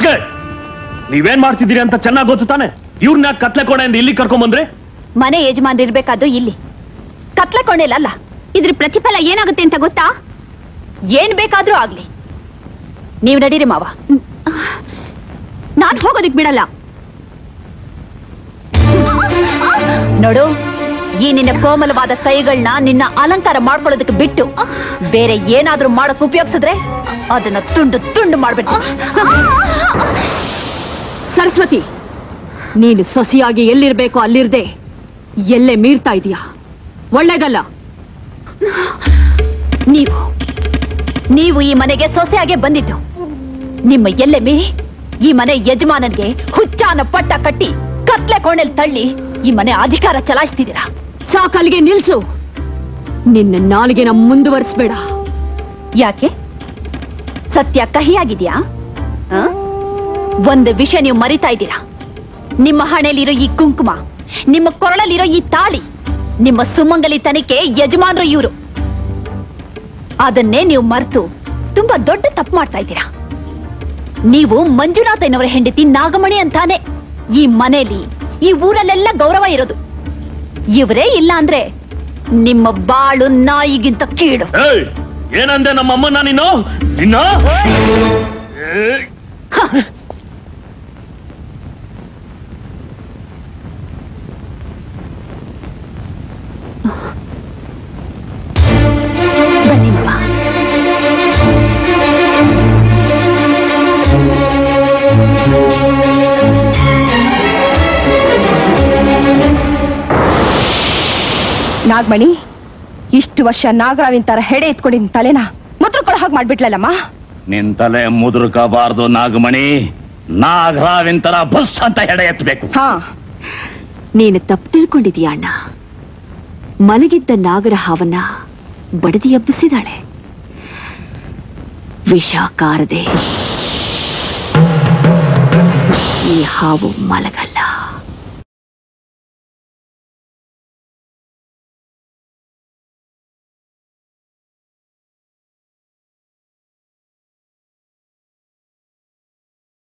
ಅತ್ಗೆ ನೀವೇನ್ ಮಾಡ್ತಿದ್ದೀರಿ ಅಂತ ಚೆನ್ನಾಗಿ ಗೊತ್ತು ತಾನೆ. ಇವ್ರನ್ನ ಕತ್ಲೆ ಕೋಣೆಯಿಂದ ಇಲ್ಲಿ ಕರ್ಕೊಂಡ್ ಬಂದ್ರೆ? ಮನೆ ಯಜಮಾನ್ ಇರ್ಬೇಕಾದ್ರು ಇಲ್ಲಿ, ಕತ್ಲೆ ಕೋಣೆಲ್ಲ. ಇದ್ರ ಪ್ರತಿಫಲ ಏನಾಗುತ್ತೆ ಅಂತ ಗೊತ್ತಾ? ಏನ್ ಬೇಕಾದ್ರೂ ಆಗ್ಲಿ. ನೀವ್ ನಡೀರಿ ಮಾವ. ನಾನ್ ಹೋಗೋದಿಕ್ ಬಿಡಲ್ಲ. ನೋಡು, ಈ ನಿನ್ನ ಕೋಮಲವಾದ ಕೈಗಳನ್ನ ನಿನ್ನ ಅಲಂಕಾರ ಮಾಡ್ಕೊಳ್ಳೋದಕ್ಕೆ ಬಿಟ್ಟು ಬೇರೆ ಏನಾದ್ರೂ ಮಾಡಕ್ ಉಪಯೋಗಿಸಿದ್ರೆ ಅದನ್ನ ತುಂಡು ತುಂಡು ಮಾಡ್ಬಿಡ್ತೀನಿ. ಸರಸ್ವತಿ, ನೀನು ಸೊಸೆಯಾಗಿ ಎಲ್ಲಿರ್ಬೇಕು ಅಲ್ಲಿರ್ದೆ ಎಲ್ಲೇ ಮೀರ್ತಾ ಇದೀಯಾ. ಒಳ್ಳೇದಲ್ಲ. ನೀವು ಈ ಮನೆಗೆ ಸೊಸೆಯಾಗೆ ಬಂದಿದ್ದು. ನಿಮ್ಮ ಎಲ್ಲೆ ಮೀರಿ ಈ ಮನೆ ಯಜಮಾನನ್ಗೆ ಹುಚ್ಚಾನ ಪಟ್ಟ ಕಟ್ಟಿ ಕತ್ಲೆ ಕೋಣೆಲ್ ತಳ್ಳಿ ಈ ಮನೆ ಅಧಿಕಾರ ಚಲಾಯಿಸ್ತಿದ್ದೀರಾ. ಸಾಕಲ್ಲಿಗೆ ನಿಲ್ಸು. ನಿನ್ನ ನಾಲಿಗೆನ ಮುಂದುವರಿಸಬೇಡ. ಯಾಕೆ? ಸತ್ಯ ಕಹಿಯಾಗಿದ್ಯಾ? ಒಂದು ವಿಷಯ ನೀವು ಮರಿತಾ ಇದ್ದೀರಾ. ನಿಮ್ಮ ಹಣೆಯಲ್ಲಿರೋ ಈ ಕುಂಕುಮ, ನಿಮ್ಮ ಕೊರಳಲ್ಲಿರೋ ಈ ತಾಳಿ, ನಿಮ್ಮ ಸುಮಂಗಲಿ ತನಿಕೆ ಯಜಮಾನರು ಇವರು. ಅದನ್ನೇ ನೀವು ಮರೆತು ತುಂಬಾ ದೊಡ್ಡ ತಪ್ಪು ಮಾಡ್ತಾ ಇದ್ದೀರಾ. ನೀವು ಮಂಜುನಾಥನವರ ಹೆಂಡತಿ ನಾಗಮಣಿ ಅಂತಾನೆ ಈ ಮನೆಯಲ್ಲಿ, ಈ ಊರಲ್ಲೆಲ್ಲ ಗೌರವ ಇರೋದು. ಇವರೇ ಇಲ್ಲ ಅಂದ್ರೆ ನಿಮ್ಮ ಬಾಳು ನಾಯಿಗಿಂತ ಕೀಳು. ಏನಂದೆ ನಮ್ಮಮ್ಮ? ನೀನು ಇನ್ನ ಬನ್ನಿ ಮಾವ. ನಾಗಮಣಿ, ಇಷ್ಟು ವರ್ಷ ನಾಗರಾವಿನ ತರ ಹೆಡೆ ಎತ್ಕೊಂಡಿನ ತಲೆನ ಮುದ್ರಕೊಳ ಹಾಗೆ ಮಾಡ್ಬಿಟ್ಲಲ್ಲಮ್ಮ. ನಿನ್ ತಲೆ ಮುದುರ್ಕಬಾರ್ದು ನಾಗಮಣಿ. ನಾಗರಾವಿನ ತರ ಬಸ್ ಅಂತ ಹೆಡೆ ಎತ್ತಬೇಕು. ನೀನು ತಪ್ಪು ತಿಳ್ಕೊಂಡಿದೀಯ ಅಣ್ಣ. ಮಲಗಿದ್ದ ನಾಗರ ಹಾವನ್ನ ಬಡದಿ ಎಬ್ಬಿಸಿದಾಳೆ. ವಿಷ ಕಾರದೆ ಈ ಹಾವು ಮಲಗಲ್ಲ.